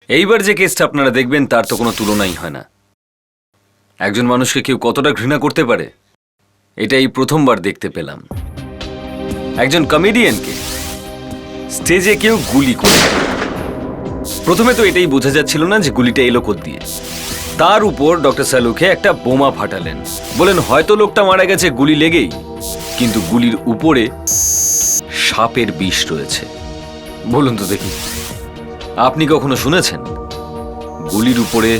এইবার যে কেসটা আপনারা দেখবেন তার তো কোনো তুলনাই হয় না। একজন মানুষকে কেউ কতটা ঘৃণা করতে পারে এটা এই প্রথমবার দেখতে পেলাম। একজন কমেডিয়ানকে স্টেজে কেউ গুলি করে। প্রথমে তো এটাই বোঝা যাচ্ছিল না যে গুলিটা এলো কোথা দিয়ে। তার উপর ডক্টর সালুকে একটা বোমা ফাটালেন, বলেন হয়তো লোকটা মারা গেছে গুলি লেগেই, কিন্তু গুলির উপরে সাপের বিষ রয়েছে। বলুন তো দেখি, আপনি কখনো শুনেছেন গুলির উপরে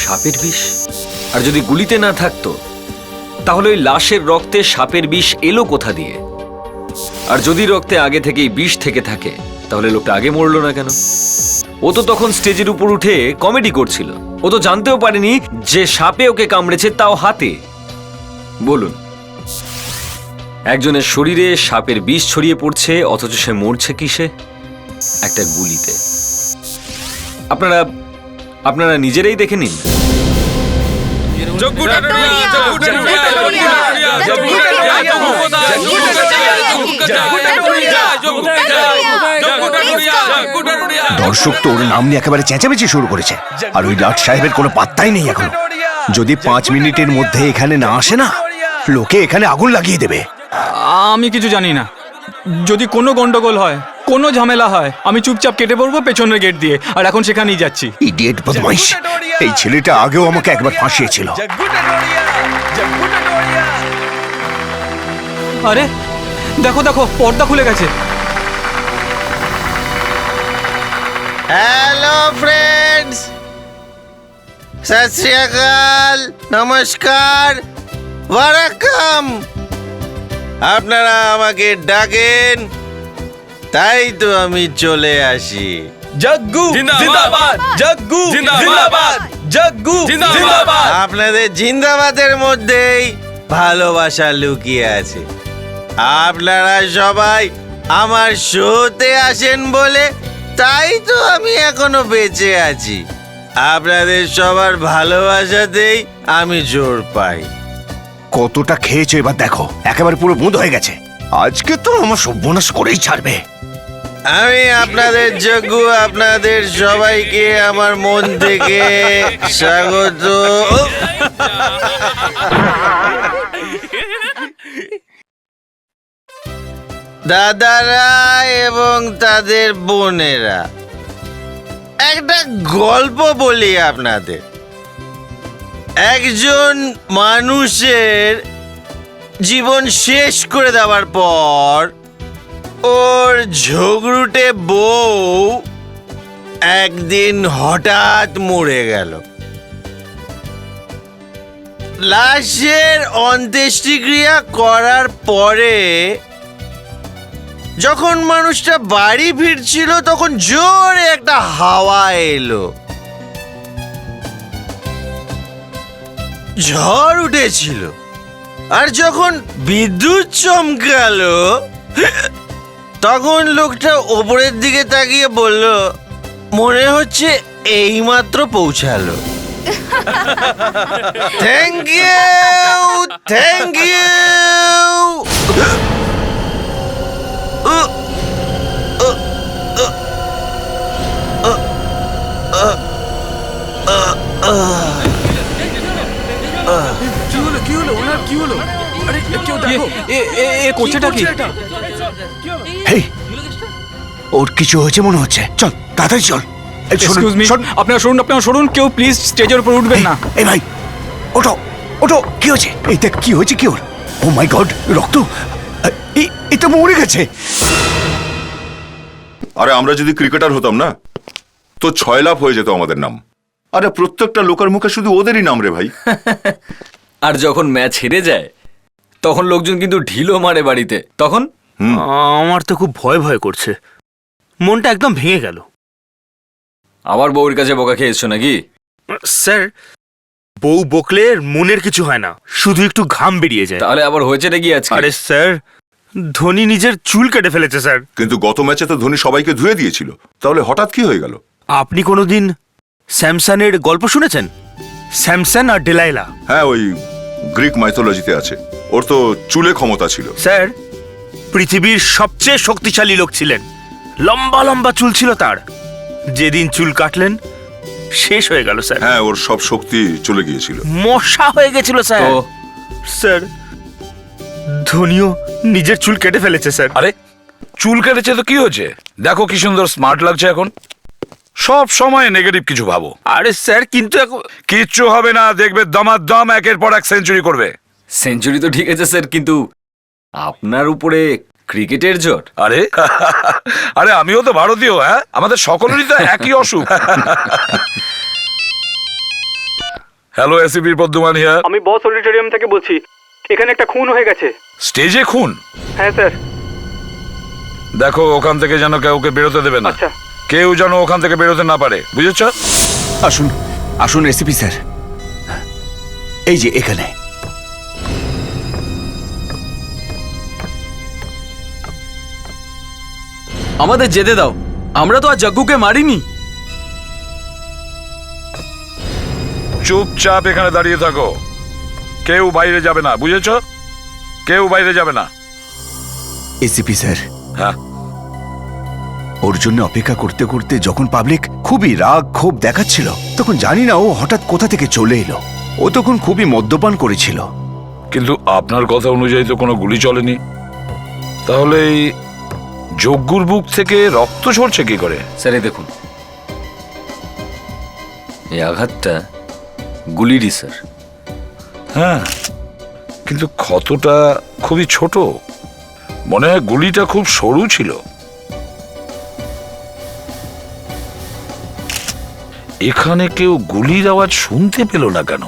সাপের বিষ? আর যদি গুলিতে না থাকতো তাহলে ওই লাশের রক্তে সাপের বিষ এলো কোথা দিয়ে? আর যদি রক্তে আগে থেকেই বিষ থেকে থাকে তাহলে লোকটা আগে মরলো না কেন? ও তো তখন স্টেজের উপর উঠে কমেডি করছিল, ও তো জানতেও পারেনি যে সাপে ওকে কামড়েছে, তাও হাতে। বলুন, একজনের শরীরে সাপের বিষ ছড়িয়ে পড়ছে অথচ সে মরছে কিসে? একটা গুলিতে। আপনারা নিজেরাই দেখে নিন। দর্শক তো ওর নাম নিয়ে একেবারে চেঁচামেচি শুরু করেছে, আর ওই লাট সাহেবের কোনো পাত্তাই নেই এখনো। যদি 5 মিনিটের মধ্যে এখানে না আসে না, লোকে এখানে আগুন লাগিয়ে দেবে। আমি কিছু জানি না। যদি কোনো গন্ডগোল হয়, কোনো ঝামেলা হয়, আমি চুপচাপ কেটে পড়বো পেছনের গেট দিয়ে, আর এখন সেখানেই যাচ্ছি। ইডিয়েট বদমাইশ! এই ছেলেটা আগেও আমাকে একবার ফাঁসিয়েছিল। আরে দেখো দেখো, পর্দা খুলে গেছে। হ্যালো ফ্রেন্ডস, সত শ্রী আকাল, নমস্কার, ওয়ারাকাম। আপনারা আমাকে ডাকেন, তাই তো আমি চলে আসি। জগ্গু জিন্দাবাদ, জগ্গু জিন্দাবাদ, জগ্গু জিন্দাবাদ। আপনাদের জিন্দাবাদের মধ্যেই ভালোবাসা লুকিয়ে আছে। আপনারা সবাই আমার শোতে আসেন বলে তাই তো আমি এখনো বেঁচে আছি। আপনাদের সবার ভালোবাসাতেই আমি জোর পাই। কতটা খেয়েছো এবার দেখো, একেবারে পুরো বুঁদ হয়ে গেছে। আজকে তো আমার সর্বনাশ করেই ছাড়বে। আমি আপনাদের যজ্ঞ, আপনাদের সবাইকে আমার মন থেকে স্বাগত। দাদারা এবং তাদের বোনেরা, একটা গল্প বলি আপনাদের। একজন মানুষের জীবন শেষ করে দেওয়ার পর ওর ঝগড়ুটে বউ একদিন হঠাৎ মরে গেল। লাশের অন্ত্যেষ্টিক্রিয়া করার পরে যখন মানুষটা বাড়ি ফিরছিল তখন জোরে একটা হাওয়া এলো, ঝড় উঠেছিল। আর যখন বিদ্যুৎ চমকালো তখন লোকটা ওপরের দিকে তাকিয়ে বলল, মনে হচ্ছে এইমাত্র পৌঁছালো। Thank you, thank you. কি হলো ওনার, কি হলো? আরে কেউ দেখো, এ করছেটা কি? হেই, ওর কিছু হয়েছে মনে হচ্ছে। চল তাড়াতাড়ি চল। এই শোন, এক্সকিউজ মি, শোন। আপনারা সরুন, কেউ প্লিজ স্টেজের উপর উঠবেন না। এই ভাই, ওঠো ওঠো, কি হয়েছে? এই দেখ কি হয়েছে, কি ওর? ও মাই গড, রক্ত! এই তো মরে গেছে। আরে আমরা যদি ক্রিকেটার হতাম না তো 6 লাভ হয়ে যেত আমাদের নাম। আরে প্রত্যেকটা লোকের মুখে শুধু ওদেরই নাম রে ভাই। আর যখন ম্যাচ হেরে যায় তখন লোকজন কিন্তু ঢিলও মারে বাড়িতে। তখন আমার তো খুব ভয় ভয় করছে, মনটা একদম ভেঙে গেল। আবার বউয়ের কাছে বকা খেয়ে এসছো নাকি? স্যার, বউ বকলে মনের কিছু হয় না, শুধু একটু ঘাম বেরিয়ে যায়। তাহলে আবার হয়েছেটা কি আজকে? আরে স্যার, ধোনি নিজের চুল কেটে ফেলেছে স্যার। কিন্তু গত ম্যাচে তো ধোনি সবাইকে ধুয়ে দিয়েছিল, তাহলে হঠাৎ কি হয়ে গেল? আপনি কোনোদিন স্যামসনের গল্প শুনেছেন? স্যামসন আর ডেলাইলা। হ্যাঁ, ওই গ্রিক মাইথোলজিতে আছে। ওর তো চুলে ক্ষমতা ছিল। স্যার, পৃথিবীর সবচেয়ে শক্তিশালী লোক ছিলেন, লম্বা লম্বা চুল ছিল তার। যেদিন চুল কাটলেন শেষ হয়ে গেল স্যার। হ্যাঁ, ওর সব শক্তি চলে গিয়েছিল। মশা হয়ে গেছিল স্যার। তো স্যার, ধোনিও নিজের চুল কেটে ফেলেছে স্যার। আরে চুল কেটেছে তো কি হয়েছে? দেখো কি সুন্দর স্মার্ট লাগছে এখন। সব সময় নেগেটিভ কিছু ভাবো। আরে স্যার, কিন্তু এখন কিচ্ছু হবে না, দেখবে দমাদম একের পর এক সেঞ্চুরি করবে। সেঞ্চুরি তো ঠিক আছে স্যার, কিন্তু আপনার উপরে ক্রিকেটের জ্বর। আরে আরে আমিও তো ভারতীয়, হ্যাঁ, আমাদের সকলেরই তো একই অসুখ। হ্যালো, এসিপির পদ্মমান হিয়ার। আমি বস অডিটোরিয়াম থেকে বলছি, এখানে একটা খুন হয়ে গেছে। স্টেজে খুন? হ্যাঁ স্যার। দেখো ওখান থেকে যেন কাউকে বেরোতে দেবে না। আচ্ছা। কেউ যেন ওখান থেকে বেরোতে না পারে, বুঝেছ? আসুন আসুন এসিপি স্যার, এই যে এখানে। আমাদের যেতে দাও, আমরা তো আর জগ্গুকে মারিনি। চুপচাপ এখানে দাঁড়িয়ে থাকো, কেউ বাইরে যাবে না, বুঝেছ? কেউ বাইরে যাবে না। এসিপি স্যার, হ্যাঁ, ওর জন্য অপেক্ষা করতে করতে যখন পাবলিক খুবই রাগ ক্ষোভ দেখাচ্ছিল, তখন জানি না ও হঠাৎ কোথা থেকে চলে এলো। ও তখন খুবই মদ্যপান করেছিল। কিন্তু আপনার কথা অনুযায়ী তো কোনো গুলি চলেনি, তাহলে এই যজ্ঞুর বুক থেকে রক্ত ঝরছে কি করে? স্যার এই দেখুন, এই আঘাতটা গুলিরই স্যার। হ্যাঁ, কিন্তু ক্ষতটা খুবই ছোট, মনে হয় গুলিটা খুব সরু ছিল। এখানে কেউ গুলির আওয়াজ শুনতে পেল না কেন?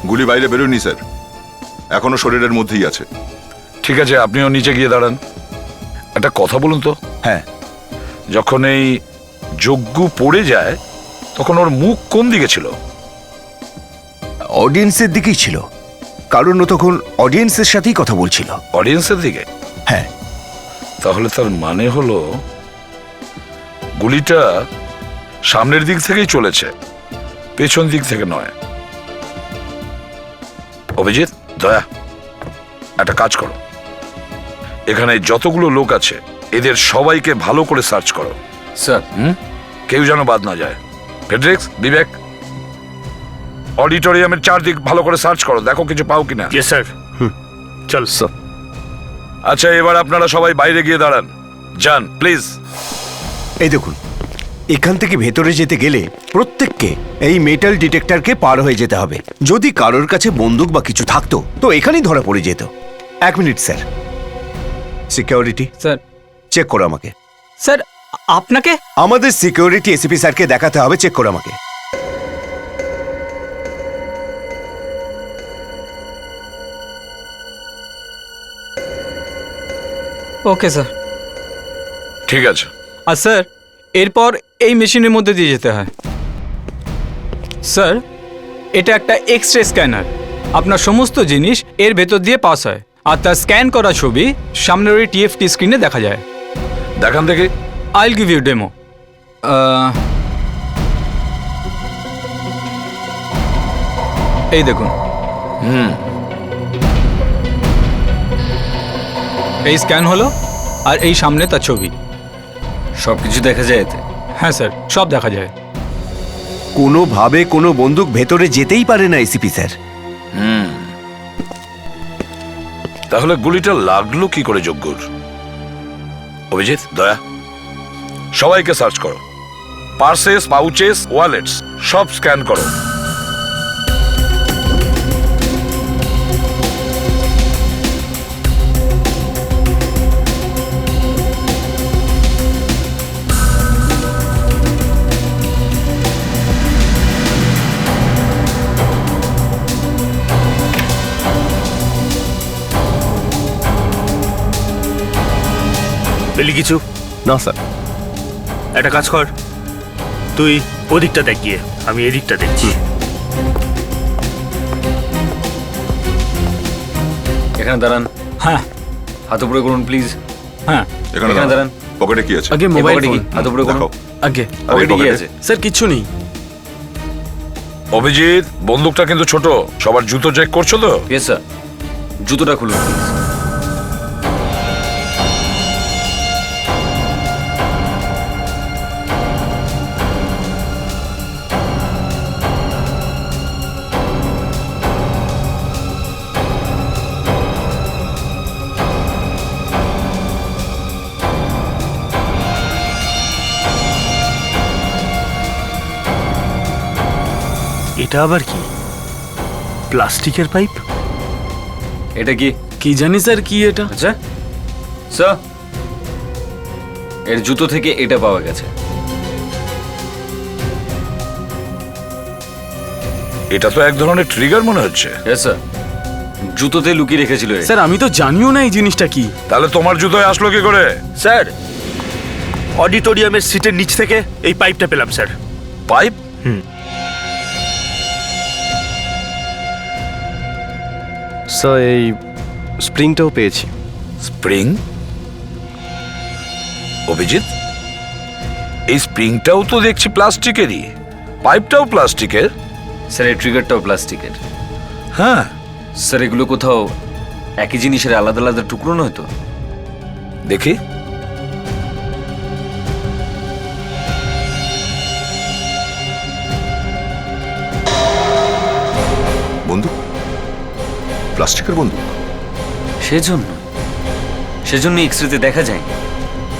গুলি বাইরে বেরোয়নি স্যার, এখনো শরীরের মধ্যেই আছে। ঠিক আছে, আপনিও নিচে গিয়ে দাঁড়ান। একটা কথা বলুন তো, হ্যাঁ, যখন এই যজ্ঞ পড়ে যায় তখন ওর মুখ কোন দিকে ছিল? অডিয়েন্সের দিকেই ছিল, কারণ ও তখন অডিয়েন্সের সাথেই কথা বলছিল। অডিয়েন্সের দিকে? হ্যাঁ, তাহলে তার মানে হলো গুলিটা সামনের দিক থেকেই চলেছে, পেছন দিক থেকে নয়। অভিজিৎ, দয়া, একটা কাজ করো, এখানে যতগুলো লোক আছে এদের সবাইকে ভালো করে সার্চ করো। স্যার কেউ যেন বাদ না যায়। ফেডরিক্স, বিবেক, অডিটোরিয়ামের চারদিক ভালো করে সার্চ করো, দেখো কিছু পাও কিনা। Yes sir. চল স্যার। আচ্ছা, এবার আপনারা সবাই বাইরে গিয়ে দাঁড়ান, যান প্লিজ। এই দেখুন, এখান থেকে ভেতরে যেতে গেলে প্রত্যেককে এই মেটাল ডিটেক্টরকে পার হয়ে যেতে হবে। যদি কারোর কাছে বন্দুক বা কিছু থাকতো তো এখানেই ধরা পড়ে যেত। 1 minute sir. Security sir. Check করো আমাকে। স্যার, আপনাকে? আমাদের সিকিউরিটি এসিপি স্যারকে দেখাতে হবে, চেক করো আমাকে। Okay sir. ঠিক আছে। আর স্যার, এরপর এই মেশিনের মধ্যে দিয়ে যেতে হয়। স্যার, এটা একটা এক্স রে স্ক্যানার, আপনার সমস্ত জিনিস এর ভেতর দিয়ে পাস হয়, আর তার স্ক্যান করা ছবি সামনের ওই টিএফটি স্ক্রিনে দেখা যায়। দেখান থেকে। আইল গিভ ইউ ডেমো। এই দেখুন। এই স্ক্যান হলো, আর এই সামনে তার ছবি। সবকিছু দেখা যায় এতে? হ্যাঁ স্যার, সব দেখা যায়। কোনোভাবে কোনো বন্দুক ভেতরে যেতেই পারে না এসিপি স্যার। তাহলে গুলিটা লাগলো কি করে যজ্ঞর? অভিজিৎ, দয়া, সবাইকে সার্চ করো, পার্সেস, পাউচেস, ওয়ালেটস সব স্ক্যান করো। পেলি কিছু? না স্যার। একটা কাজ কর, তুই ওদিকটা দেখ গিয়ে, আমি এদিকটা দেখছি। এখানে দাঁড়ান। হ্যাঁ। হাত উপরে করুন প্লিজ। হ্যাঁ। এখানে এখানে দাঁড়ান। পকেটে কি আছে? আগে এই মোবাইল পকেটে ফোন। কি? হাত উপরে করুন। দেখাও। আগে আর এই পকেটে কি পকেটে? আছে? স্যার কিচ্ছু নেই। অভিজিৎ, বন্দুকটা কিন্তু ছোট, সবার জুতো চেক করছো তো? Yes sir. জুতোটা খুলুন প্লিজ। এটা আবার কি? প্লাস্টিকের পাইপ? এটা কি? কি জানি স্যার কি এটা? আচ্ছা স্যার, এর জুতো থেকে এটা পাওয়া গেছে। এটা তো এক ধরনের ট্রিগার মনে হচ্ছে। হ্যাঁ স্যার, জুতোতে লুকিয়ে রেখেছিল এ। স্যার আমি তো জানিও না এই জিনিসটা কি। তাহলে তোমার জুতোয় আসলো কি করে? স্যার, অডিটোরিয়ামের সিটের নিচ থেকে এই পাইপটা পেলাম স্যার। পাইপ? স্যার এই স্প্রিংটাও পেয়েছি। স্প্রিং? অভিজিৎ, এই স্প্রিংটাও তো দেখছি প্লাস্টিকেরই, পাইপটাও প্লাস্টিকের। স্যার এই ট্রিগারটাও প্লাস্টিকের। হ্যাঁ, স্যার এগুলো কোথাও একই জিনিসের আলাদা আলাদা টুকরো নয় তো? দেখি। বন্দুক, প্লাস্টিকের বন্দুক। সেজন্য এক্সরেতে দেখা যায়।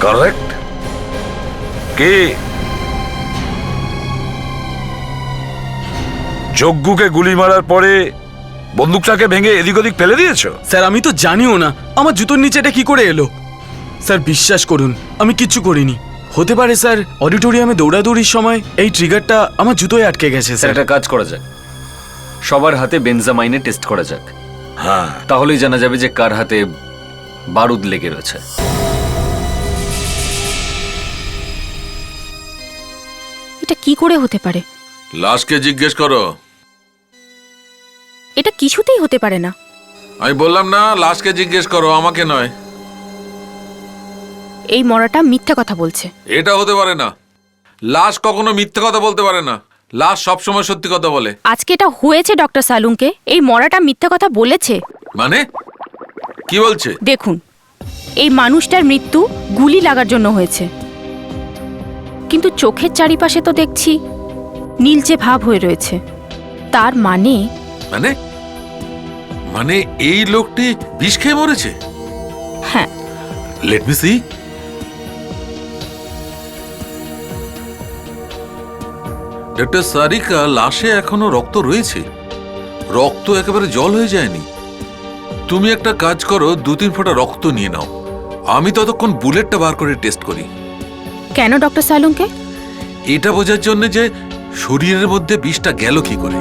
কারেক্ট। কে? যজ্ঞকে গুলি মারার পরে বন্দুকটাকে ভেঙে এদিক ওদিক ফেলে দিয়েছো? স্যার আমি তো জানিও না আমার জুতোর নিচে এটা কি করে এলো। স্যার বিশ্বাস করুন আমি কিচ্ছু করিনি। হতে পারে স্যার অডিটোরিয়ামে দৌড়াদৌড়ির সময় এই ট্রিগারটা আমার জুতোয় আটকে গেছে স্যার স্যার। একটা কাজ করা যাক, সবার হাতে বেনজামাইনে টেস্ট করা যাক। হ্যাঁ, তাহলেই জানা যাবে যে কার হাতে বারুদ লেগে রয়েছে। এটা কি করে হতে পারে? লাশকে জিজ্ঞেস করো। এটা কিছুতেই হতে পারে না। আমি বললাম না, লাশকে জিজ্ঞেস করো, আমাকে নয়। এই মরাটা মিথ্যা কথা বলছে। এটা হতে পারে না। লাশ কখনো মিথ্যে কথা বলতে পারে না। লাশ সবসময় সত্যি কথা বলে। আজকে এটা হয়েছে ডক্টর সালুংকে। এই মরাটা মিথ্যা কথা বলেছে। মানে কি বলছে? দেখুন, এই মানুষটার মৃত্যু গুলি লাগার জন্য হয়েছে, কিন্তু চোখের চারিপাশে তো দেখছি নীলচে ভাব হয়ে রয়েছে। তার মানে মানে মানে এই লোকটি বিষ খেয়ে মরেছে? হ্যাঁ। Let me see. Doctor Sarika, লাশে এখনো রক্ত রয়েছে। রক্ত একেবারে জল হয়ে যায়নি। তুমি একটা কাজ করো, 2-3 ফোঁটা রক্ত নিয়ে নাও। আমি ততক্ষণ বুলেটটা বার করে টেস্ট করি। কেন ডক্টর সালুংকে? এটা বোঝার জন্য যে শরীরের মধ্যে বিষটা গেল কি করে।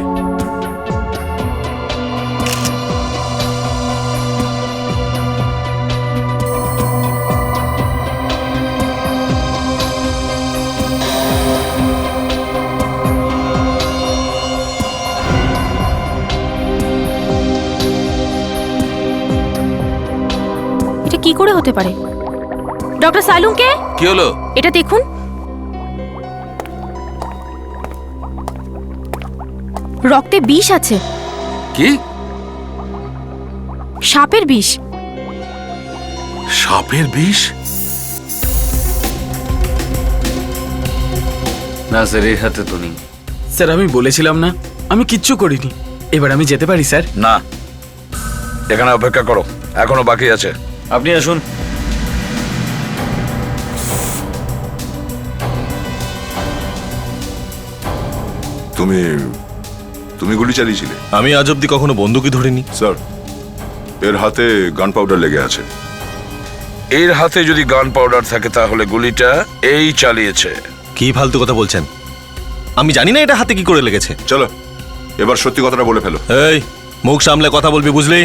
এটা কি করে হতে পারে? ডক্টর সালুংকে, কি হলো? এটা দেখুন। রক্তে বিষ আছে। কি? সাপের বিষ। সাপের বিষ? না স্যার, এর হাতে তো নেই। স্যার আমি বলেছিলাম না আমি কিচ্ছু করিনি। এবার আমি যেতে পারি স্যার? না, এখানে অপেক্ষা করো, এখনো বাকি আছে। আপনি আসুন। তুমি তুমি গুলি চালিয়েছিলে? আমি আজ অব্দি কখনো বন্দুকই ধরিনি। স্যার, এর হাতে গান পাউডার লেগে আছে। এর হাতে যদি গান পাউডার থাকে তাহলে গুলিটা এই চালিয়েছে। কি ফালতু কথা বলছেন? আমি জানি না এটা হাতে কি করে লেগেছে। চলো, এবার সত্যি কথাটা বলে ফেলো। এই মুখ সামলে কথা বলবি, বুঝলি?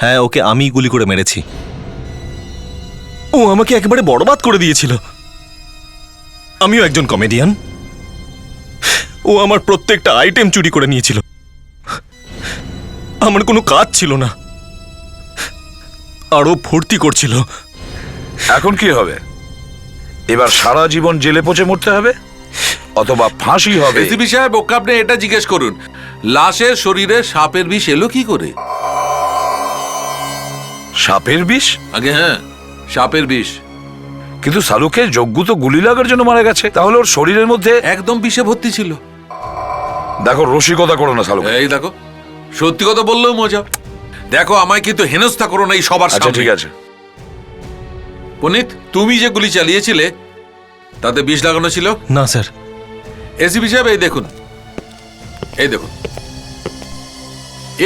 হ্যাঁ, ওকে আমি গুলি করে মেরেছি। ও আমাকে একেবারে বরবাদ করে দিয়েছিল। আমিও একজন কমেডিয়ান। ও আমার প্রত্যেকটা আইটেম চুরি করে নিয়েছিল। আমার কোনো কাজ ছিল না, আরো ভর্তি করছিল। এখন কি হবে? এবার সারা জীবন জেলে পচে মরতে হবে অথবা ফাঁসি হবে? এসিপি সাহেব, ওকে আপনি এটা জিজ্ঞেস করুন, লাশের শরীরে সাপের বিষ এলো কি করে? সাপের বিষ? আগে হ্যাঁ, সাপের বিষ। কিন্তু সালুকে যজ্ঞ তো গুলি লাগার জন্য মারা গেছে, তাহলে ওর শরীরের মধ্যে একদম বিষে ভর্তি ছিল। দেখো, রসিকতা করো না সালুকে। এই দেখো, সত্যি কথা বললেও মজা। দেখো, আমায় কিন্তু হেনস্থা করো না এই সবার আচ্ছা সামনে। ঠিক আছে। পুনিত, তুমি যে গুলি চালিয়েছিলে তাতে বিষ লাগানো ছিল? না স্যার। এসিপি সাহেব, এই দেখুন, এই দেখুন,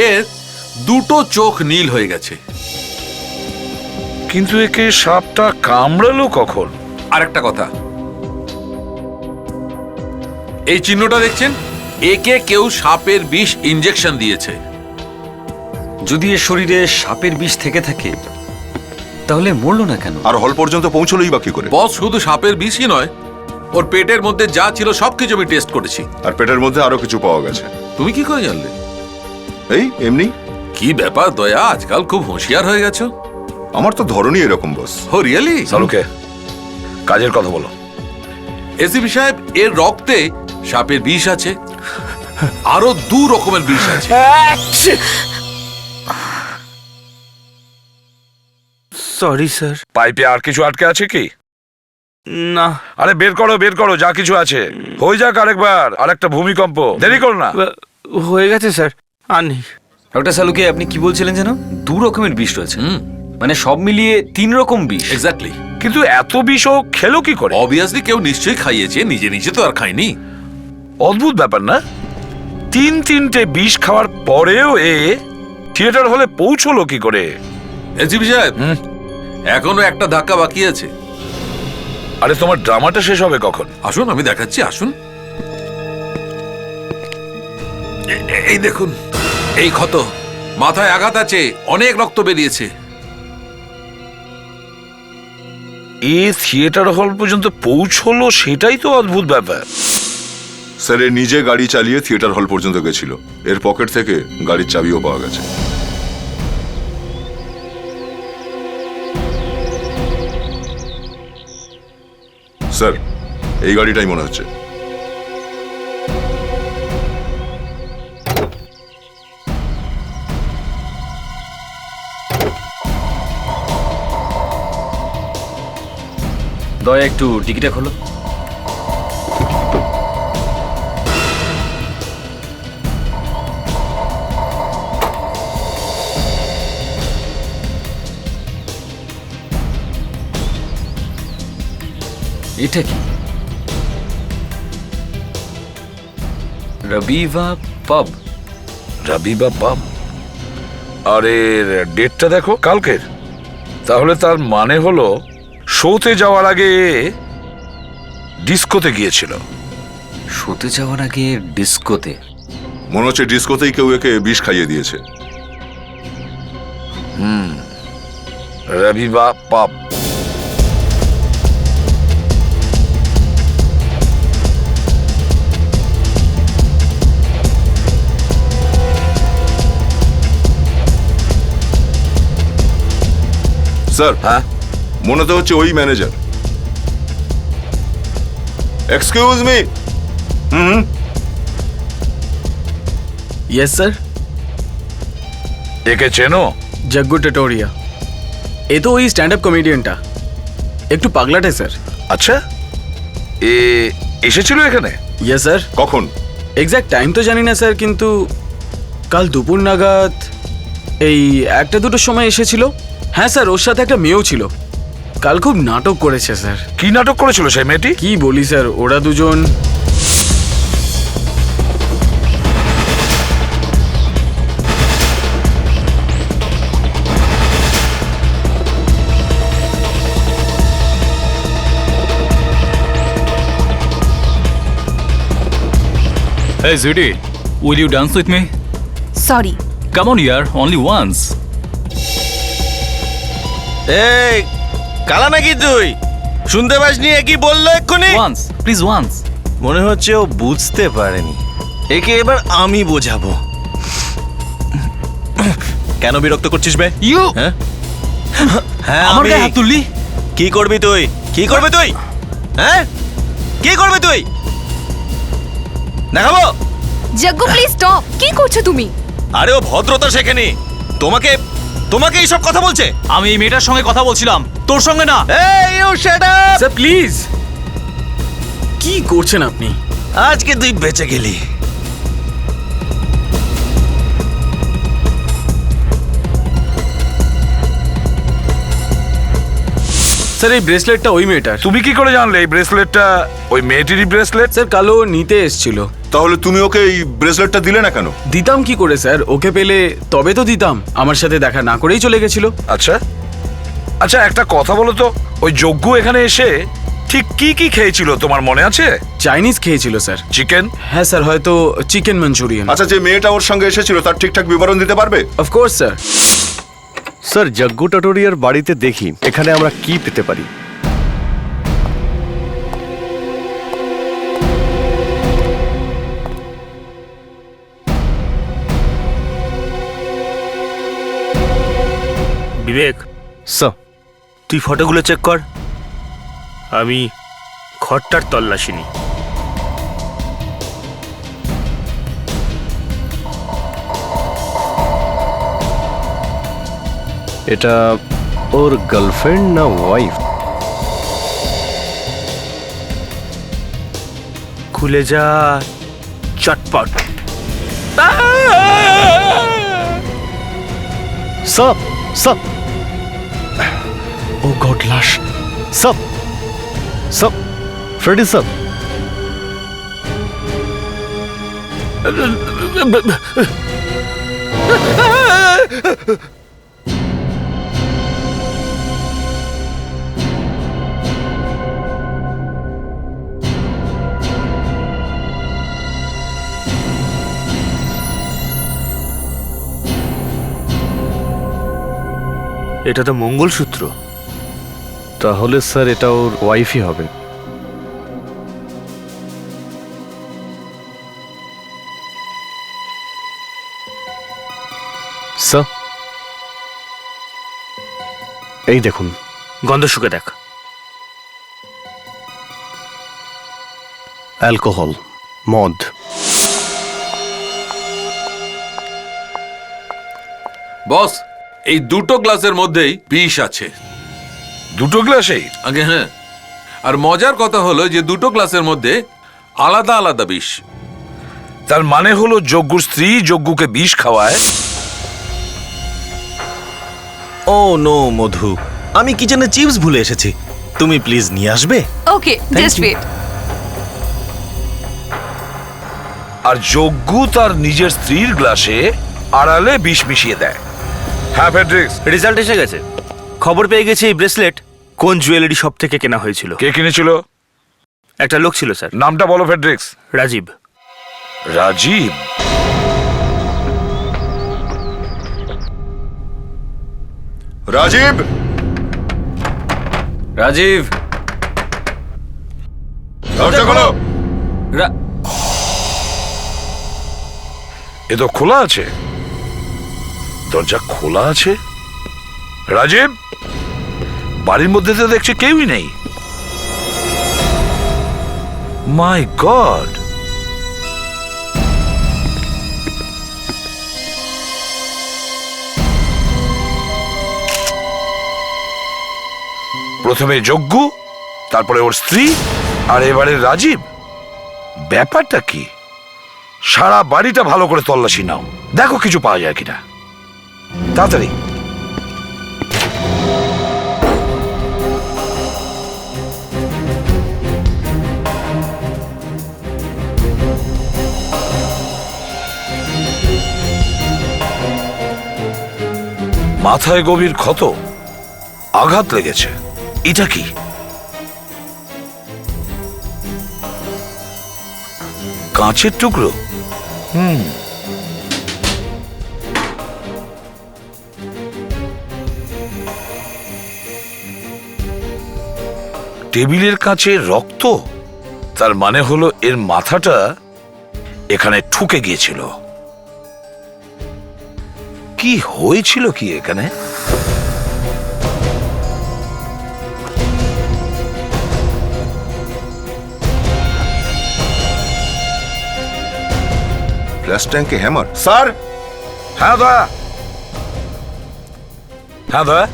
এর দুটো চোখ নীল হয়ে গেছে। কিন্তু একে সাপটা কামড়ালো কখন? আর একটা কথা, এই চিহ্নটা দেখছেন, একে কেউ সাপের বিষ ইনজেকশন দিয়েছে। যদি এর শরীরে সাপের বিষ থেকে থাকে তাহলে মরলো না কেন? আর হল পর্যন্ত পৌঁছলোই বা কি করে? বস, শুধু সাপের বিষই নয়, ওর পেটের মধ্যে যা ছিল সবকিছু আমি টেস্ট করেছি। আর পেটের মধ্যে আরো কিছু পাওয়া গেছে। তুমি কি করে জানলে? এই এমনি। কি ব্যাপার দয়া, আজকাল খুব হুঁশিয়ার হয়ে গেছো। আমার তো ধরনই এরকম বস। ও রিয়েলি? সালুকে কাজের কথা বলো। এসিপি সাহেব, এর রক্তে সাপের বিষ আছে, আরো 2 রকমের বিষ আছে। Sorry sir. পাইপে আর কিছু আটকে আছে কি? না। আরে বের করো যা কিছু আছে। হয়ে যাক আরেকবার, আরেকটা ভূমিকম্প, দেরি করো না। হয়ে গেছে স্যার, আর নেই। ডক্টর সালুকে, আপনি কি বলছিলেন যেন? 2 রকমের বিষ রয়েছে, মানে সব মিলিয়ে 3 রকম বিষ? এক্স্যাক্টলি। কিন্তু এত বিষ ও খেলো কি করে? অবভিয়াসলি কেউ নিশ্চয়ই খাইয়েছে, নিজে নিজে তো আর খায়নি। অদ্ভুত ব্যাপার না? 3টে বিষ খাওয়ার পরেও এ থিয়েটার হলে পৌঁছলো কি করে? এসিপি সাহেব, এখনো একটা ধাক্কা বাকি আছে। আরে তোমার ড্রামাটা শেষ হবে কখন? আসুন, আমি দেখাচ্ছি, আসুন। এই দেখুন, এই ক্ষত, মাথায় আঘাত আছে, অনেক রক্ত বেরিয়েছে। এ থিয়েটার হল পর্যন্ত পৌঁছলো, সেটাই তো অদ্ভুত ব্যাপার। স্যার এ নিজে গাড়ি চালিয়ে থিয়েটার হল পর্যন্ত গেছিল। এর পকেট থেকে গাড়ির চাবিও পাওয়া গেছে। স্যার এই গাড়িটাই মনে হচ্ছে। দয়া একটু টিকিটটা খোলো। এটা কি? রবিভা পাব। রবিভা পাব? আরে ডেটটা দেখো, কালকের। তাহলে তার মানে হলো শোতে যাওয়ার আগে ডিস্কোতে গিয়েছিল। শোতে যাওয়ার আগে ডিস্কোতে? মনে হচ্ছে ডিস্কোতেই কেউ একে বিষ খাইয়ে দিয়েছে। রবিভা পাব। স্যার হ্যাঁ, মনে তো হচ্ছে ওই manager. Excuse me. Yes sir. একে চেনো? জগ্গু টেটোরিয়া। এ তো ওই স্ট্যান্ড আপ কমেডিয়ানটা, একটু পাগলাটে স্যার। আচ্ছা, এ এসেছিল এখানে? Yes sir. কখন? এক্স্যাক্ট টাইম তো জানি না স্যার, কিন্তু কাল দুপুর নাগাদ এই 1-2টোর সময় এসেছিল। হ্যাঁ স্যার, ওর সাথে একটা মেয়েও ছিল। কাল খুব নাটক করেছে স্যার। কি নাটক করেছিল সেই মেয়েটি? কি বলি স্যার, ওরা দুজন Hey Judy, will you dance with me? Sorry. Come on yaar, only once. এই কালা নাকি তুই? শুনতে পাসনি কি বললো এক্ষুনি? Once, please once. মনে হচ্ছে ও বুঝতে পারেনি। একে এবার আমি বোঝাবো। কেন বিরক্ত করছিস বে? You! হ্যাঁ হ্যাঁ, আমার আমি। গায়ে হাত তুললি? কি করবি তুই? কি করবি তুই? হ্যাঁ, কি করবি তুই? দেখাবো? Jaggu please stop. কি করছো তুমি? আরে ও ভদ্রতা শেখেনি। তোমাকে তোমাকে এইসব কথা বলছে? আমি এই মেয়েটার সঙ্গে কথা বলছিলাম, তোর সঙ্গে না। এই you shut up! Sir please. কি করছেন আপনি? আজকে তুই বেঁচে গেলি। স্যার এই ব্রেসলেটটা ওই মেয়েটার। তুমি কি করে জানলে এই ব্রেসলেটটা ওই মেয়েটিরই ব্রেসলেট? স্যার কালো নিতে এসছিল। তাহলে তুমি ওকে এই ব্রেসলেটটা দিলে না কেন? দিতাম কি করে স্যার, ওকে পেলে তবে তো দিতাম, আমার সাথে দেখা না করেই চলে গেছিল। আচ্ছা আচ্ছা, একটা কথা বলো তো, ওই যজ্ঞ এখানে এসে ঠিক কি কি খেয়েছিল তোমার মনে আছে? চাইনিজ খেয়েছিল স্যার। চিকেন? হ্যাঁ স্যার, হয়তো চিকেন মাঞ্চুরিয়ান। আচ্ছা, যে মেয়েটা ওর সঙ্গে এসেছিল তার ঠিকঠাক বিবরণ দিতে পারবে? Of course sir. স্যার, যজ্ঞ টাটোরিয়ার বাড়িতে দেখি এখানে আমরা কি পেতে পারি। বিবেক, স্যার, তুই ফটোগুলো চেক কর, আমি ঘরটার তল্লাশি নিই। এটা ওর গার্লফ্রেন্ড না ওয়াইফ? খুলে যা চটপট। স্যার, স্যার, ও গড, লাশ। Sir, sir, Freddy sir. এটা তো মঙ্গলসূত্র। তাহলে স্যার এটা ওর ওয়াইফই হবে। স্যার, এই দেখুন। গন্ধ শুকে দেখ। অ্যালকোহল, মদ। বস, এই দুটো গ্লাসের মধ্যেই বিষ আছে। দুটো গ্লাসেই? আগে হ্যাঁ, আর মজার কথা হলো যে দুটো গ্লাসের মধ্যে আলাদা আলাদা বিষ। তার মানে হলো যজ্ঞর স্ত্রী যজ্ঞকে বিষ খাওয়ায়। ও নো মধু, আমি কিচেনে চিপস ভুলে এসেছি, তুমি প্লিজ নিয়ে আসবে? ওকে, জাস্ট ওয়েট। আর যজ্ঞ তার নিজের স্ত্রীর গ্লাসে আড়ালে বিষ মিশিয়ে দেয়। হ্যাঁ ফেডরিক্স, রেজাল্ট এসে গেছে। খবর পেয়ে গেছি এই ব্রেসলেট কোন জুয়েলারি শপ থেকে কেনা হয়েছিল। কে কিনেছিল? একটা লোক ছিল স্যার। নামটা বলো ফেডরিক্স। রাজীব। রাজীব? রাজীব, রাজীব, দরজা খোলো। এ তো খোলা আছে, দরজা খোলা আছে। রাজীব, বাড়ির মধ্যে তো দেখছি কেউই নেই। মাই গড! প্রথমে যজ্ঞ, তারপরে ওর স্ত্রী, আর এবারে রাজীব। ব্যাপারটা কি? সারা বাড়িটা ভালো করে তল্লাশি নাও, দেখো কিছু পাওয়া যায় কিনা। তাড়াতাড়ি। মাথায় গভীর ক্ষত, আঘাত লেগেছে। এটা কি? কাঁচের টুকরো। টেবিলের কাছে রক্ত, তার মানে হলো এর মাথাটা এখানে ঠুকে গিয়েছিল। কি হয়েছিল কি এখানে? গ্লাস ট্যাঙ্কে হ্যামার। স্যার। হ্যাঁ দয়া, হ্যাঁ দয়া।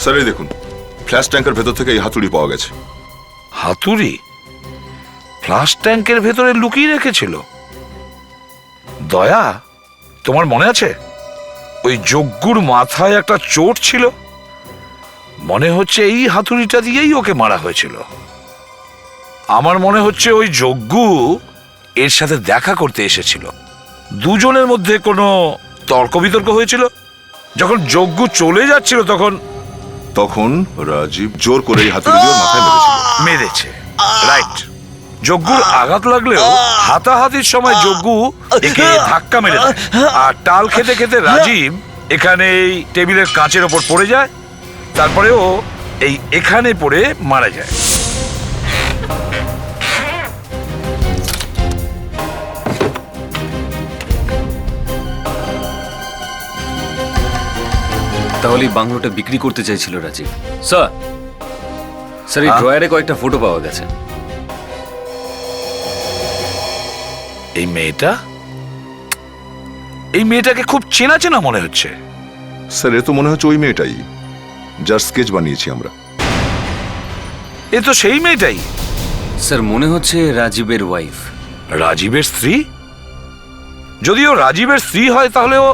স্যার, এই দেখুন, ফ্ল্যাশ ট্যাঙ্কের ভেতর থেকে এই হাতুড়ি পাওয়া গেছে। হাতুড়ি ফ্লাশ ট্যাঙ্কের ভেতরে লুকিয়ে রেখেছিল? দয়া, তোমার মনে আছে ওই যজ্ঞুর মাথায় একটা চোট ছিল? মনে হচ্ছে এই হাতুড়িটা দিয়েই ওকে মারা হয়েছিল। আমার মনে হচ্ছে ওই যজ্ঞ এর সাথে দেখা করতে এসেছিল। দুজনের মধ্যে কোনো তর্ক বিতর্ক হয়েছিল। যখন যজ্ঞ চলে যাচ্ছিল তখন রাজীব জোর করে এই হাতুড়ি দিয়ে ওর মাথায় মেরেছিল। মেরেছে, রাইট। যজ্ঞুর আঘাত লাগলেও হাতাহাতির সময় যজ্ঞ একে ধাক্কা মেরে দেয়। আর টাল খেতে খেতে রাজীব এখানে এই টেবিলের কাঁচের ওপর পড়ে যায়, তারপরে ও এখানে পড়ে মারা যায়। তাহলে এই বাংলোটা বিক্রি করতে চাইছিল রাজীব। স্যার স্যার এই ড্রয়ারে কয়েকটা ফটো পাওয়া গেছে। এই মেয়েটাকে খুব চেনা চেনা মনে হচ্ছে। স্যার এ তো মনে হচ্ছে ওই মেয়েটাই, যার স্কেচ বানিয়েছি আমরা। এ তো সেই মেয়েটাই। স্যার মনে হচ্ছে রাজীবের ওয়াইফ। রাজীবের স্ত্রী? যদিও রাজীবের স্ত্রী হয় তাহলে ও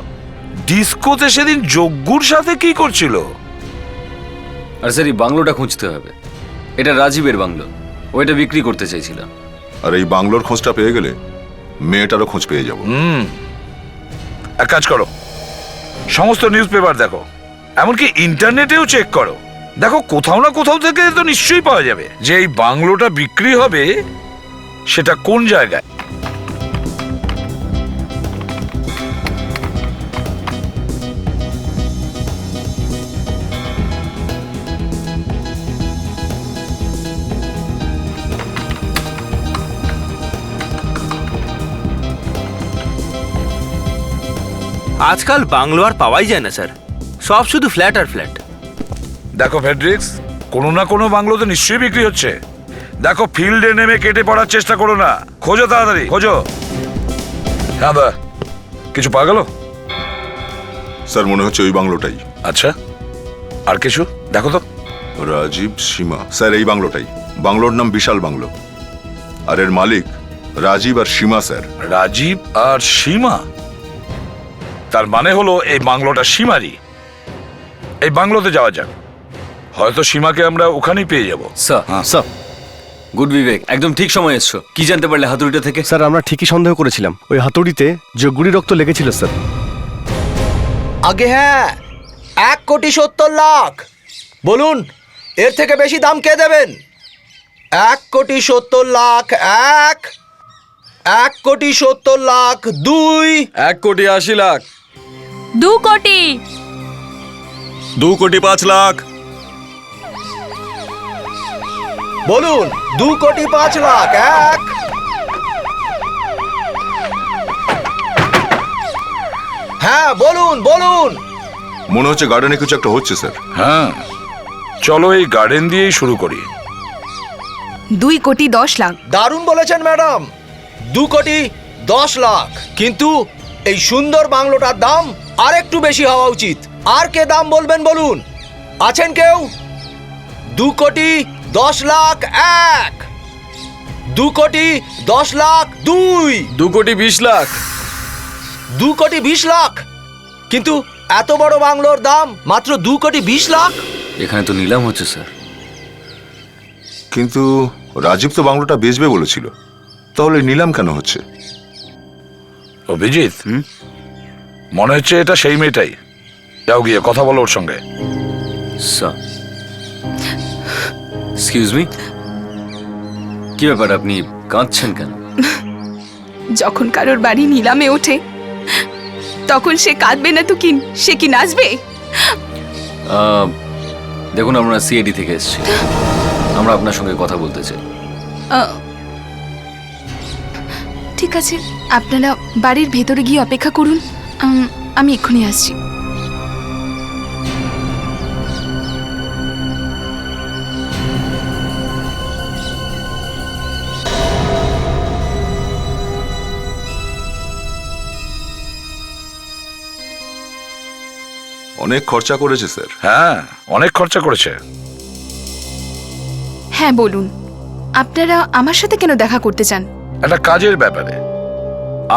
ডিস্কোতে সেদিন যজ্ঞুর সাথে কি করছিল? আর স্যার এই বাংলোটা খুঁজতে হবে। এটা রাজীবের বাংলো, ওইটা বিক্রি করতে চাইছিল। আর এই বাংলোর খোঁজটা পেয়ে গেলে মেয়েটারও খোঁজ পেয়ে যাব। এক কাজ করো, সমস্ত নিউজ পেপার দেখো, এমনকি ইন্টারনেটেও চেক করো। দেখো কোথাও না কোথাও থেকে তো নিশ্চয়ই পাওয়া যাবে যে এই বাংলোটা বিক্রি হবে সেটা কোন জায়গায়। আজকাল বাংলো আর পাওয়াই যায় না স্যার, সব শুধু ফ্ল্যাট আর ফ্ল্যাট। দেখো ফেডরিক্স, কোনো না কোনো বাংলো তো নিশ্চয়ই বিক্রি হচ্ছে। দেখো ফিল্ডে নেমে কেটে পড়ার চেষ্টা করো না, খোঁজো তাড়াতাড়ি খোঁজো। হ্যাঁ দা, কিছু পাওয়া গেল? স্যার মনে হচ্ছে ওই বাংলোটাই। আচ্ছা, আর কিছু দেখো তো। রাজীব সীমা, স্যার এই বাংলোটাই। বাংলোর নাম বিশাল বাংলো, আর এর মালিক রাজীব আর সীমা স্যার। রাজীব আর সীমা? তার মানে হলো এই বাংলোটা সীমারই। এই বাংলোতে যাওয়া যাক, হয়তো সীমাকে আমরা ওখানেই পেয়ে যাব। স্যার গুড বিবেক, একদম ঠিক সময় এসছো। কি জানতে পারলে হাতুড়িটা থেকে? স্যার আমরা ঠিকই সন্দেহ করেছিলাম, ওই হাতুড়িতে যজ্ঞুরি রক্ত লেগেছিল স্যার। আগে হ্যাঁ, 1,70,00,000। বলুন এর থেকে বেশি দাম কে দেবেন? 1,70,00,000 এক, 1,70,00,000 দুই, 1,80,00,000। 2 কোটি। 2,05,00,000। বলুন 2,05,00,000 এক, হ্যাঁ বলুন বলুন। মনে হচ্ছে গার্ডেনে কিছু একটা হচ্ছে স্যার। হ্যাঁ, চলো এই গার্ডেন দিয়েই শুরু করি। 2,10,00,000। দারুণ বলেছেন ম্যাডাম, 2,10,00,000। কিন্তু এই সুন্দর বাংলোটার দাম আর একটু বেশি হওয়া উচিত। আর কে দাম বলবেন বলুন? আছেন কেউ? 2,10,00,000 এক, 2,10,00,000 দুই, 2,20,00,000। 2,20,00,000। কিন্তু এত বড় বাংলোর দাম মাত্র 2,20,00,000। এখানে তো নিলাম হচ্ছে স্যার। কিন্তু রাজীব তো বাংলোটা বেচবে বলেছিল, তাহলে নিলাম কেন হচ্ছে? অভিজিৎ, মনে হচ্ছে এটা সেই মেয়েটাই। যাও গিয়ে কথা বলো ওর সঙ্গে। স্যার এক্সকিউজ মি, কি ব্যাপার আপনি কাঁদছেন কেন? যখন কারোর বাড়ি নিলামে ওঠে তখন সে কাঁদবে না তো কি, সে কি নাচবে? দেখুন আমরা সিআইডি থেকে এসেছি, আমরা আপনার সঙ্গে কথা বলতে চাই। ঠিক আছে, আপনারা বাড়ির ভেতরে গিয়ে অপেক্ষা করুন, আমি এক্ষুনি আসছি। অনেক খরচা করেছে স্যার। হ্যাঁ, অনেক খরচা করেছে। হ্যাঁ বলুন, আপনারা আমার সাথে কেন দেখা করতে চান? একটা কাজের ব্যাপারে।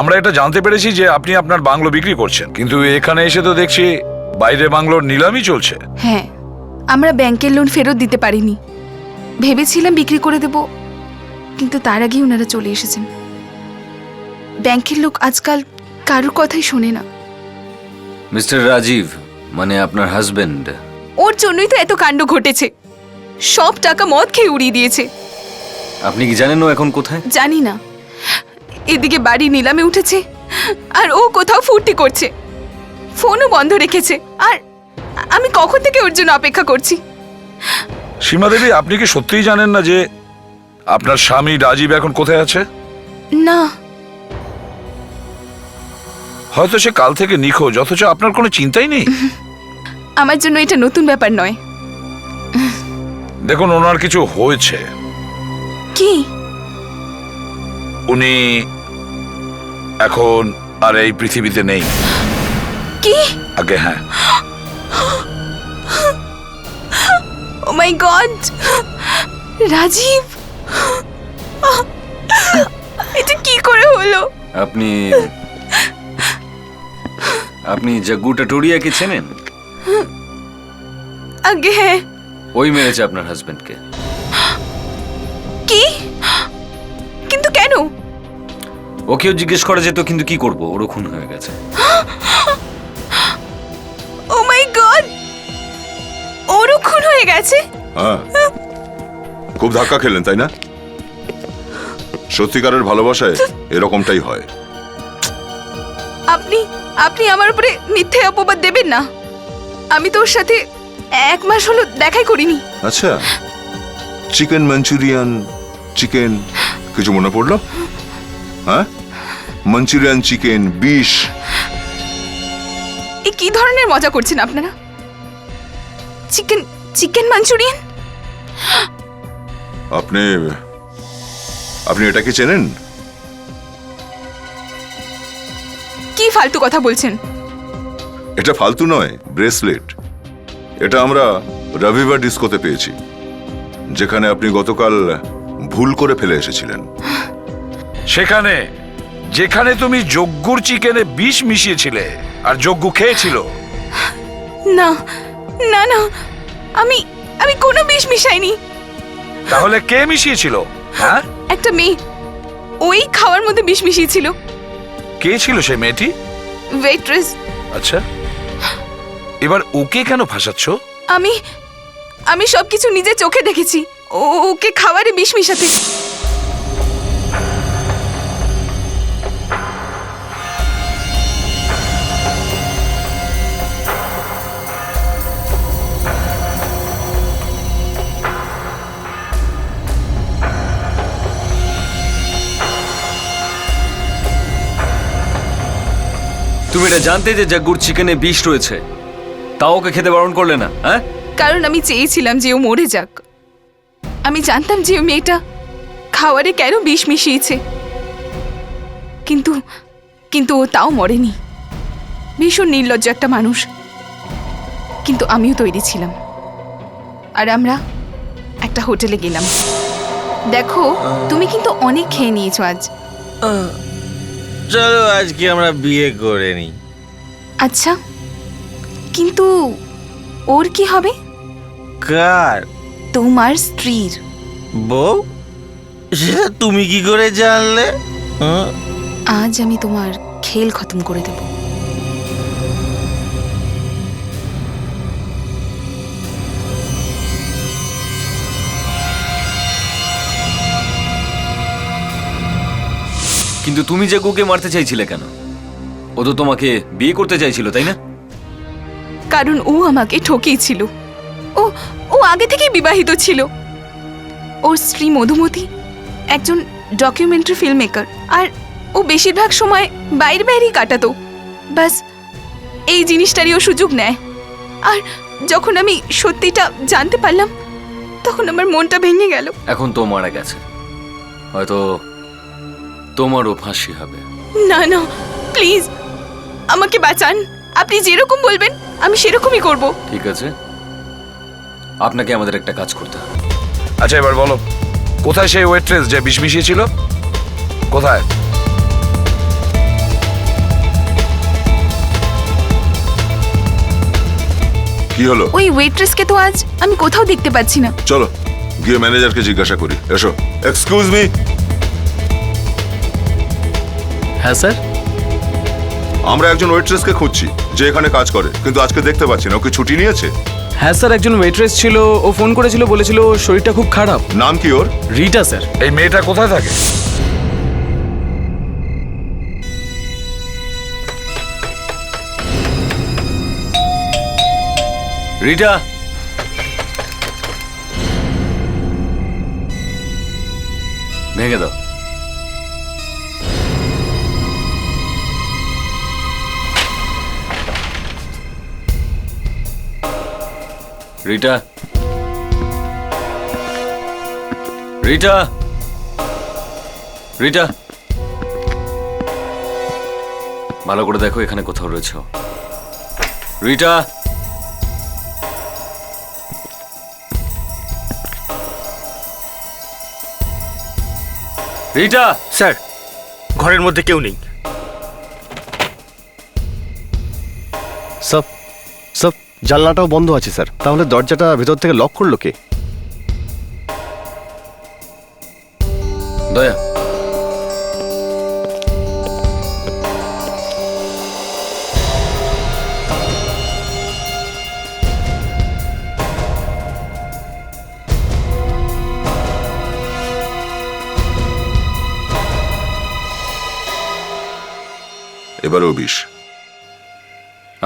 আমরা এটা জানতে পেরেছি যে আপনি আপনার বাংলো বিক্রি করছেন, কিন্তু এখানে এসে তো দেখছি বাইরে বাংলোর নিলামই চলছে। হ্যাঁ, আমরা ব্যাংকের লোন ফেরত দিতে পারিনি, ভেবেছিলাম বিক্রি করে দেব, কিন্তু তার আগেই ওনারা চলে এসেছেন। ব্যাংকের লোক আজকাল কারোর কথাই শোনে না। মিস্টার রাজীব মানে আপনার হাজবেন্ড, ওর জন্যই তো এত কাণ্ড ঘটেছে। সব টাকা মদ খেয়ে উড়িয়ে দিয়েছে। আপনি কি জানেন ও এখন কোথায়? জানি না। এদিকে বাড়ি নিলামে উঠেছে, আর ও কোথাও ফুর্তি করছে, ফোনও বন্ধ রেখেছে। আর আমি কখন থেকে ওর জন্য অপেক্ষা করছি। সীমা দেবী, আপনি কি সত্যিই জানেন না যে আপনার স্বামী রাজীব এখন কোথায় আছে? না, হয়তো সে কাল থেকে নিখোঁজ, অথচ আপনার কোনো চিন্তাই নেই। আমার জন্য এটা নতুন ব্যাপার নয়। দেখুন, ওনার কিছু হয়েছে। কি? উনি এখন আর এই পৃথিবীতে নেই। কি? আগে হ্যাঁ। ও মাই গড, রাজীব, এটা কি করে হলো? আপনি জগ্গু টাটুরিয়াকে চেনেন? আগে হ্যাঁ। ওই মেরেছে আপনার হাজবেন্ডকে। কি? কিন্তু কেন? ওকেও জিজ্ঞেস করা যেত, কিন্তু কি করবো, ওরও খুন হয়ে গেছে। ও মাই গড, ওরও খুন হয়ে গেছে? হ্যাঁ, খুব ধাক্কা খেলেন তাই না? সত্যিকারের ভালোবাসায় এরকমটাই হয়। আপনি আপনি আমার উপরে মিথ্যে অপবাদ দেবেন না। আমি তো ওর সাথে 1 মাস হলো দেখাই করিনি। আচ্ছা, চিকেন মাঞ্চুরিয়ান, চিকেন কিছু মনে পড়লো? হ্যাঁ, মাঞ্চুরিয়ান চিকেন 20। এই কি ধরনের মজা করছেন আপনারা? Chicken chicken Manchurian? আপনি এটাকে চেনেন? কি ফালতু কথা বলছেন? এটা ফালতু নয়, ব্রেসলেট। এটা আমরা রবিবার ডিস্কোতে পেয়েছি, যেখানে আপনি গতকাল ভুল করে ফেলে এসেছিলেন। সেখানে যেখানে তুমি যজ্ঞুর চিকেনে বিষ মিশিয়েছিলে আর যজ্ঞ খেয়েছিল। না না না, আমি আমি কোনো বিষ মিশাইনি। তাহলে কে মিশিয়েছিল? হ্যাঁ, একটা মেয়ে, ওই খাওয়ার মধ্যে বিষ মিশিয়েছিল। কে ছিল সেই মেয়েটি? ওয়েট্রেস। আচ্ছা, এবার ওকে কেন ফাঁসাচ্ছ? আমি আমি সবকিছু নিজে চোখে দেখেছি। ওকে খাবারে বিষ মিশাতে। তুমি এটা জানতে যে জগ্গুর চিকেনে বিষ রয়েছে, তাও ওকে খেতে বারণ করলে না? হ্যাঁ, কারণ আমি চেয়েছিলাম যে ও মরে যাক। আমি জানতাম যে ও মেয়েটা খাবারে কেন বিষ মিশিয়েছে, কিন্তু কিন্তু ও তাও মরেনি। ভীষণ নির্লজ্জ একটা মানুষ। কিন্তু আমিও তৈরি ছিলাম। আর আমরা একটা হোটেলে গেলাম। দেখো, তুমি কিন্তু অনেক খেয়ে নিয়েছো আজ। চলো আজকে আমরা বিয়ে করে নিই। আচ্ছা, কিন্তু ওর কি হবে? কার? তোমার স্ত্রীর। বউ? সেটা তুমি কি করে জানলে? আজ আমি তোমার খেল খতম করে দেব। কিন্তু তুমি জগ্গুকে মারতে চাইছিলে কেন? ও তো তোমাকে বিয়ে করতে চাইছিল, তাই না? কারণ ও আমাকে ঠকিয়েছিল। ও ও আগে থেকেই বিবাহিত ছিল। ওর স্ত্রী মধুমতি একজন ডকুমেন্টারি ফিল্ম মেকার, আর ও বেশিরভাগ সময় বাইরেই কাটাতো। বাস এই জিনিসটারই ও সুযোগ নেয়। আর যখন আমি সত্যিটা জানতে পারলাম, তখন আমার মনটা ভেঙে গেল। এখন তো মারা গেছে, হয়তো তোমারও ফাঁসি হবে। না না, প্লিজ আমাকে বাঁচান। আপনি যেরকম বলবেন আমি সেরকমই করব। ঠিক আছে, আপনাকে আমাদের একটা কাজ করতে হবে। আচ্ছা, এবার বলো, কোথায় সেই ওয়েট্রেস যে বিষ মিশিয়েছিল? কোথায়? কি হলো? ওই ওয়েট্রেসকে তো আজ আমি কোথাও দেখতে পাচ্ছি না। চলো গিয়ে ম্যানেজারকে জিজ্ঞাসা করি। এসো। Excuse me. হ্যাঁ স্যার। আমরা একজন ওয়েট্রেসকে খুঁজছি যে এখানে কাজ করে, কিন্তু আজকে দেখতে পাচ্ছি না। ওকে ছুটি নিয়েছে? হ্যাঁ স্যার, একজন ওয়েট্রেস ছিল, ও ফোন করেছিল, বলেছিল ওর শরীরটা খুব খারাপ। নাম কি ওর? রিটা স্যার। এই মেয়েটা কোথায় থাকে? রিটা, ভেঙে দাও। রিটা, রিটা, রিটা, ভালো করে দেখো এখানে কোথাও রয়েছে। রিটা, রিটা। স্যার, ঘরের মধ্যে কেউ নেই। সব সব জানলাটাও বন্ধ আছে স্যার। তাহলে দরজাটা ভেতর থেকে লক করলো কে? দয়া, এবারেও বিষ।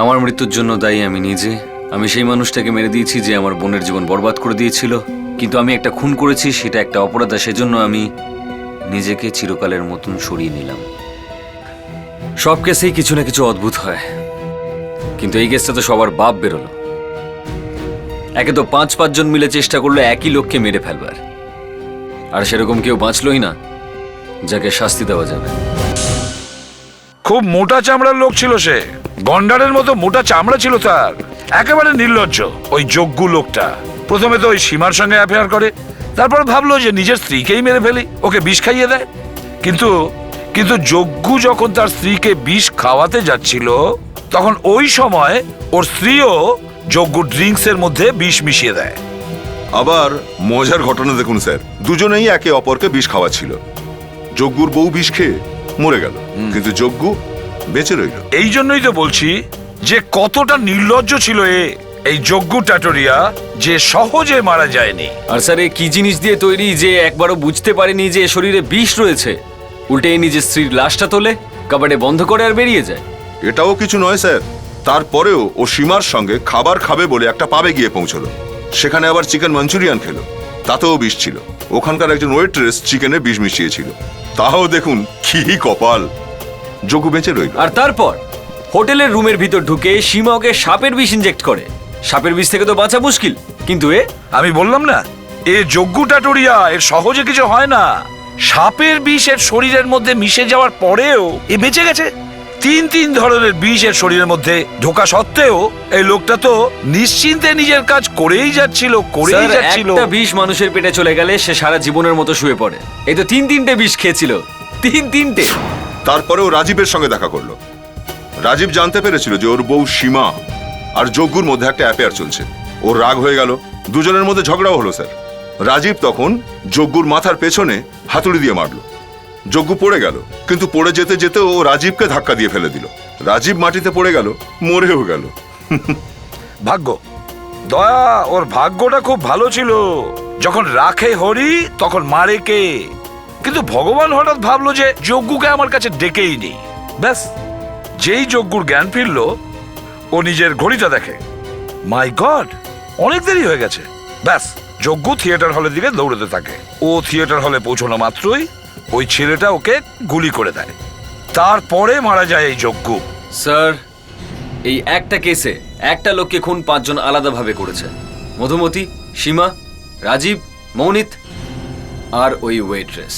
আমার মৃত্যুর জন্য দায়ী আমি নিজে। আমি সেই মানুষটাকে মেরে দিয়েছি যে আমার বোনের জীবন বরবাদ করে দিয়েছিল, কিন্তু আমি একটা খুন করেছি, সেটা একটা অপরাধ, আর সেজন্য আমি নিজেকে চিরকালের মতন সরিয়ে নিলাম। সব কেসেই কিছু না কিছু অদ্ভুত হয়, কিন্তু এই কেসটা তো সবার বাপ বেরোলো। একে তো 5 জন মিলে চেষ্টা করলো একই লোককে মেরে ফেলবার, আর সেরকম কেউ বাঁচলই না যাকে শাস্তি দেওয়া যাবে। খুব মোটা চামড়ার লোক ছিল সে, গন্ডারের মতো মোটা চামড়া ছিল তার, একেবারে নির্লজ্জ। ওই যজ্ঞু লোকটা প্রথমে তো ওই সীমার সঙ্গে অ্যাফেয়ার করে, তারপর ভাবলো যে নিজের স্ত্রীকেই মেরে ফেলি, ওকে বিষ খাইয়ে দেয়। কিন্তু কিন্তু যজ্ঞু যখন তার স্ত্রীকে বিষ খাওয়াতে যাচ্ছিল, তখন ওই সময় ওর স্ত্রীও যজ্ঞু ড্রিঙ্কসের মধ্যে বিষ মিশিয়ে দেয়। আবার মজার ঘটনা দেখুন স্যার, দুজনেই একে অপরকে বিষ খাওয়াচ্ছিল। যজ্ঞুর বউ বিষ খেয়ে মরে গেল, কিন্তু যজ্ঞু বেঁচে রইল। এই জন্যই তো বলছি যে কতটা নির্লজ্জ ছিল এই যজ্ঞু টাটোরিয়া, যে সহজে মারা যায়নি। আর স্যার, এ কি জিনিস দিয়ে তৈরি যে একবারও বুঝতে পারেনি যে শরীরে বিষ রয়েছে? উল্টে নিজের স্ত্রীর লাশটা তোলে, কাবাডে বন্ধ করে আর বেরিয়ে যায়। এটাও কিছু নয় স্যার, তারপরেও ও সীমার সঙ্গে খাবার খাবে বলে একটা পাবে গিয়ে পৌঁছলো। সেখানে আবার চিকেন মাঞ্চুরিয়ান খেলো, তাতেও বিষ ছিল। ওখানকার একজন ওয়েট্রেস চিকেনে বিষ মিশিয়েছিল। তাও দেখুন কি কপাল, যজ্ঞু বেঁচে রইল। আর তারপর হোটেলের রুমের ভিতর ঢুকে সীমা ওকে সাপের বিষ ইনজেক্ট করে। সাপের বিষ থেকে তো বাঁচা মুশকিল, কিন্তু আমি বললাম না, এ যজ্ঞু টাটোরিয়া, এর সহজে কিছু হয় না। সাপের বিষ এর শরীরের মধ্যে মিশে যাওয়ার পরেও এ বেঁচে গেছে। 3 ধরনের বিষ এর শরীরের মধ্যে ঢোকা সত্ত্বেও এই লোকটা তো নিশ্চিন্তে নিজের কাজ করেই যাচ্ছিল। একটা বিষ মানুষের পেটে চলে গেলে সে সারা জীবনের মতো শুয়ে পড়ে। এই তো 3টে বিষ খেয়েছিল, 3টে। তারপরেও রাজীবের সঙ্গে দেখা করলো। রাজীব জানতে পেরেছিল যে ওর বউ সীমা আর যজ্ঞুর মধ্যে একটা অ্যাফেয়ার চলছে। ওর রাগ হয়ে গেল, দুজনের মধ্যে ঝগড়াও হলো স্যার। রাজীব তখন যজ্ঞুর মাথার পেছনে হাতুড়ি দিয়ে মারল। যজ্ঞু পড়ে গেল, কিন্তু পড়ে যেতে যেতে ও রাজীবকে ধাক্কা দিয়ে ফেলে দিল। রাজীব মাটিতে পড়ে গেল, মরেও গেল। ভাগ্য, দয়া, ওর ভাগ্যটা খুব ভালো ছিল। যখন রাখে হরি তখন মারে কে। কিন্তু ভগবান হঠাৎ ভাবলো যে যজ্ঞুকে আমার কাছে ডেকেই নেই। ব্যাস, যেই যজ্ঞুর জ্ঞান ফিরল, ও নিজের ঘড়িটা দেখে, মাই গড, অনেক দেরি হয়ে গেছে। ব্যাস, যজ্ঞ থিয়েটার হলের দিকে দৌড়তে থাকে। ও থিয়েটার হলে পৌঁছানো মাত্রই ওই ছেলেটা ওকে গুলি করে দেয়। তারপরে মারা যায় এই যজ্ঞ। স্যার, এই একটা কেসে একটা লোককে খুন 5 জন আলাদাভাবে করেছে। মধুমতি, সীমা, রাজীব, মৌনিত আর ওই ওয়েট্রেস।